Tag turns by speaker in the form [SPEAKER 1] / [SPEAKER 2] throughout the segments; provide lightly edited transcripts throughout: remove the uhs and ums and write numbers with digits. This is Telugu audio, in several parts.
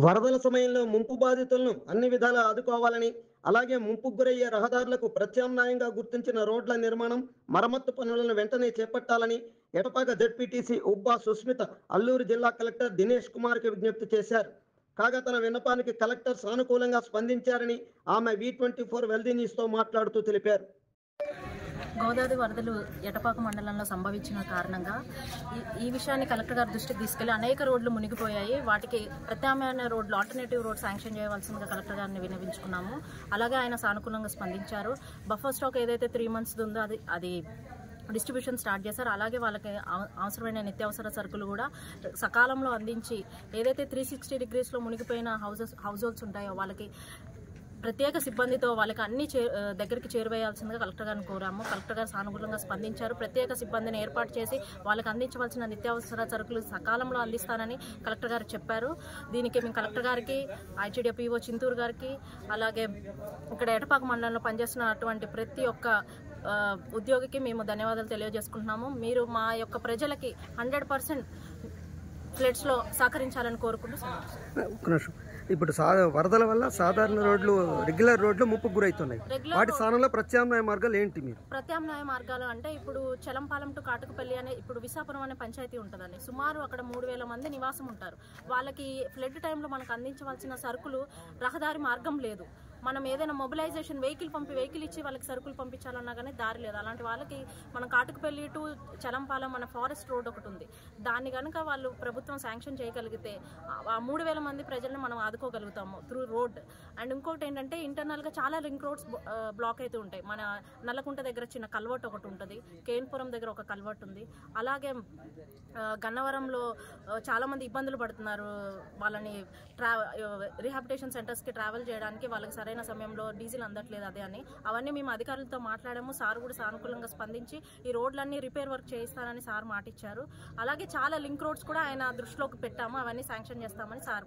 [SPEAKER 1] వరదల సమయంలో ముంపు బాధితులను అన్ని విధాలా ఆదుకోవాలని, అలాగే ముంపుకు గురయ్యే రహదారులకు ప్రత్యామ్నాయంగా గుర్తించిన రోడ్ల నిర్మాణం, మరమ్మత్తు పనులను వెంటనే చేపట్టాలని ఎటపాక జెడ్పీటీసీ ఉబ్బా సుస్మిత అల్లూరు జిల్లా కలెక్టర్ దినేష్ కుమార్‌కి విజ్ఞప్తి చేశారు. కాగా తన విన్నపానికి కలెక్టర్ సానుకూలంగా స్పందించారని ఆమె వి24 వెల్దీ న్యూస్‌తో మాట్లాడుతూ తెలిపారు.
[SPEAKER 2] గోదావరి వరదలు ఎటపాక మండలంలో సంభవించిన కారణంగా ఈ విషయాన్ని కలెక్టర్ గారి దృష్టికి తీసుకెళ్లి అనేక రోడ్లు మునిగిపోయాయి. వాటికి ప్రత్యామ్నాయ రోడ్లు, ఆల్టర్నేటివ్ రోడ్ శాంక్షన్ చేయవలసిందిగా కలెక్టర్ గారిని విన్నవించుకున్నాము. అలాగే ఆయన సానుకూలంగా స్పందించారు. బఫర్ స్టాక్ ఏదైతే 3 months ఉందో అది డిస్ట్రిబ్యూషన్ స్టార్ట్ చేశారు. అలాగే వాళ్ళకి అవసరమైన నిత్యావసర సరుకులు కూడా సకాలంలో అందించి, ఏదైతే 360 degreesలో మునిగిపోయిన హౌస్ హోల్డ్స్ ఉంటాయో వాళ్ళకి ప్రత్యేక సిబ్బందితో వాళ్ళకి అన్ని దగ్గరికి చేరువేయాల్సిందిగా కలెక్టర్ గారిని కోరాము. కలెక్టర్ గారు సానుకూలంగా స్పందించారు. ప్రత్యేక సిబ్బందిని ఏర్పాటు చేసి వాళ్ళకి అందించవలసిన నిత్యావసర సరుకులు సకాలంలో అందిస్తానని కలెక్టర్ గారు చెప్పారు. దీనికి మేము కలెక్టర్ గారికి, ఐటీడీఏ పీఓ చింతూరు గారికి, అలాగే ఇక్కడ ఎటపాక మండలంలో పనిచేస్తున్నటువంటి ప్రతి ఒక్క ఉద్యోగికి మేము ధన్యవాదాలు తెలియజేసుకుంటున్నాము. మీరు మా యొక్క ప్రజలకి 100% ఫ్లడ్స్లో సహకరించాలని కోరుకుంటూ.
[SPEAKER 3] ఇప్పుడు వరదల వల్ల సాధారణ రోడ్లు, రెగ్యులర్ రోడ్లు ముప్పుకు గురవుతున్నాయి. వాటి స్థానంలో ప్రత్యామ్నాయ మార్గాలు ఏంటి? మీరు
[SPEAKER 2] ప్రత్యామ్నాయ మార్గాలు అంటే ఇప్పుడు చలంపాలెం టు కాటుకపల్లి అనే ఇప్పుడు విశాఖపురం అనే పంచాయతీ ఉంటుందండి. సుమారు అక్కడ 3000 మంది నివాసం ఉంటారు. వాళ్ళకి ఫ్లడ్ టైంలో మనకు అందించవలసిన సరుకులు రహదారి మార్గం లేదు. మనం ఏదైనా మొబిలైజేషన్ వెహికల్ ఇచ్చి వాళ్ళకి సరుకులు పంపించాలన్నా కానీ దారి లేదు. అలాంటి వాళ్ళకి మనం కాటుకపల్లి టు చలంపాలెం మన ఫారెస్ట్ రోడ్ ఒకటి ఉంది. దాన్ని కనుక వాళ్ళు ప్రభుత్వం శాంక్షన్ చేయగలిగితే ఆ 3000 మంది ప్రజలను మనం ఆదుకోగలుగుతాము త్రూ రోడ్. అండ్ ఇంకోటి ఏంటంటే ఇంటర్నల్గా చాలా లింక్ రోడ్స్ బ్లాక్ అయితే ఉంటాయి. మన నల్లకుంట దగ్గర చిన్న కల్వర్ట్ ఒకటి ఉంటుంది, కేన్పురం దగ్గర ఒక కల్వర్ట్ ఉంది. అలాగే గన్నవరంలో చాలామంది ఇబ్బందులు పడుతున్నారు. వాళ్ళని రీహాబిలిటేషన్ సెంటర్స్కి ట్రావెల్ చేయడానికి వాళ్ళకి సరైన సమయంలో డీజిల్ అందట్లేదు అదే అని. అవన్నీ మేము అధికారులతో మాట్లాడాము. సార్ కూడా సానుకూలంగా స్పందించి ఈ రోడ్లన్నీ రిపేర్ వర్క్ చేయిస్తానని సార్ మాటిచ్చారు. అలాగే చాలా లింక్ రోడ్స్ కూడా ఆయన దృష్టిలోకి పెట్టాము. అవన్నీ శాంక్షన్ చేస్తామని సార్.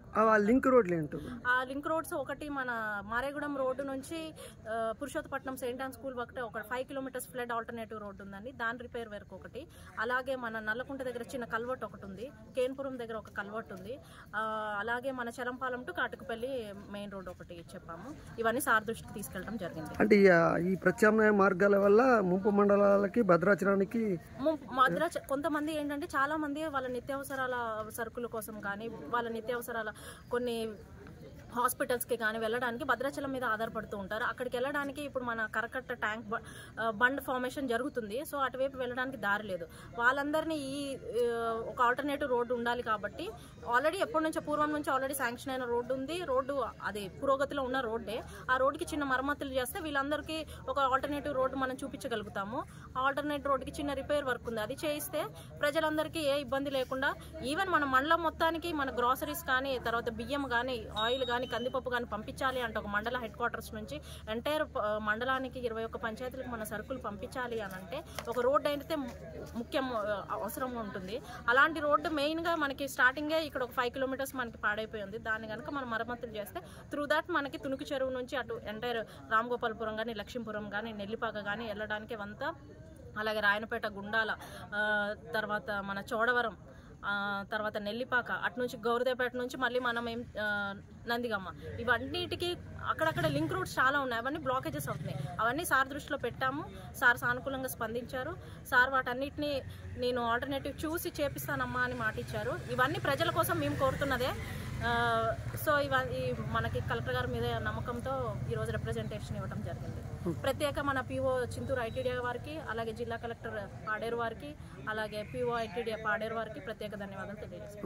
[SPEAKER 3] లింక్ రోడ్లు ఏంటో?
[SPEAKER 2] ఆ లింక్ రోడ్స్ ఒకటి మన మారేగూడెం రోడ్డు నుంచి పురుషోత్తపట్నం సెయింట్ ఆన్ స్కూల్ ఒకటి ఒక 5 kilometers ఫ్లడ్ ఆల్టర్నేటివ్ రోడ్డు ఉందండి, దాని రిపేర్ వర్క్ ఒకటి. అలాగే మన నల్లకుంట దగ్గర చిన్న కల్వర్ట్ ఒకటి ఉంది, కేన్పురం దగ్గర ఒక కల్వర్ట్ ఉంది. అలాగే మన చలంపాలెం టు కాటుకపల్లి మెయిన్ రోడ్ ఒకటి చెప్పాము. ఇవన్నీ సార్ దృష్టికి తీసుకెళ్ళడం జరిగింది.
[SPEAKER 3] అంటే ఈ ప్రత్యామ్నాయ మార్గాల వల్ల ముంపు మండలాలకి, భద్రాచలానికి
[SPEAKER 2] కొంతమంది ఏంటంటే చాలా మంది వాళ్ళ నిత్యావసరాల సరుకుల కోసం కానీ, వాళ్ళ నిత్యావసరాల కొన్ని హాస్పిటల్స్కి కానీ వెళ్ళడానికి భద్రాచలం మీద ఆధారపడుతూ ఉంటారు. అక్కడికి వెళ్ళడానికి ఇప్పుడు మన కరకట్ట ట్యాంక్ బండ్ ఫార్మేషన్ జరుగుతుంది. సో అటువైపు వెళ్ళడానికి దారి లేదు. వాళ్ళందరినీ ఒక ఆల్టర్నేటివ్ రోడ్డు ఉండాలి కాబట్టి ఆల్రెడీ ఎప్పటి నుంచో పూర్వం నుంచి ఆల్రెడీ శాంక్షన్ అయిన రోడ్డు ఉంది. రోడ్డు అది పురోగతిలో ఉన్న రోడ్డే. ఆ రోడ్డుకి చిన్న మరమ్మతులు చేస్తే వీళ్ళందరికీ ఒక ఆల్టర్నేటివ్ రోడ్డు మనం చూపించగలుగుతాము. ఆల్టర్నేటివ్ రోడ్డుకి చిన్న రిపేర్ వర్క్ ఉంది. అది చేయిస్తే ప్రజలందరికీ ఏ ఇబ్బంది లేకుండా, ఈవెన్ మన మండలం మొత్తానికి మన గ్రాసరీస్ కానీ, తర్వాత బియ్యం కానీ, ఆయిల్ కానీ, కందిపప్పు కానీ పంపించాలి అంటే ఒక మండల హెడ్ క్వార్టర్స్ నుంచి ఎంటైర్ మండలానికి 21 పంచాయతీలకు మన సరుకులు పంపించాలి అని అంటే ఒక రోడ్డు అయితే ముఖ్యం అవసరం ఉంటుంది. అలాంటి రోడ్డు మెయిన్గా మనకి స్టార్టింగే ఇక్కడ ఒక 5 kilometers మనకి పాడైపోయింది. దాన్ని కనుక మనం మరమ్మతులు చేస్తే త్రూ దాట్ మనకి తుణుకు చెరువు నుంచి అటు ఎంటైర్ రామగోపాలపురం కానీ, లక్ష్మీపురం కానీ, నెల్లిపాక కానీ వెళ్ళడానికి వంతా, అలాగే రాయనపేట, గుండాల, తర్వాత మన చోడవరం, తర్వాత నెల్లిపాక, అటు నుంచి గౌరదేపేట నుంచి మళ్ళీ మనం నందిగమ్మ, ఇవన్నిటికీ అక్కడక్కడ లింక్ రూట్స్ చాలా ఉన్నాయి. అవన్నీ బ్లాకేజెస్ అవుతున్నాయి. అవన్నీ సార్ దృష్టిలో పెట్టాము. సార్ సానుకూలంగా స్పందించారు. సార్ వాటన్నిటిని నేను ఆల్టర్నేటివ్ చూసి చేపిస్తానమ్మా అని మాట ఇచ్చారు. ఇవన్నీ ప్రజల కోసం మేము కోరుతున్నదే. సో ఇవన్నీ మనకి కలెక్టర్ గారి మీద నమ్మకంతో ఈరోజు రిప్రజెంటేషన్ ఇవ్వడం జరిగింది. ప్రత్యేక మన పీఓ చింతూరు ఐటీడీఏ వారికి, అలాగే జిల్లా కలెక్టర్ పాడేరు వారికి, అలాగే పీఓ ఐటీడీఏ పాడేరు వారికి ప్రత్యేక ధన్యవాదాలు తెలియజేస్తాను.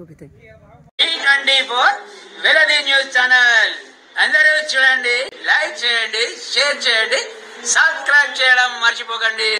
[SPEAKER 4] న్యూస్ ఛానల్ అందరూ చూడండి, లైక్ చేయండి, షేర్ చేయండి, సబ్స్క్రైబ్ చేయడం మర్చిపోకండి.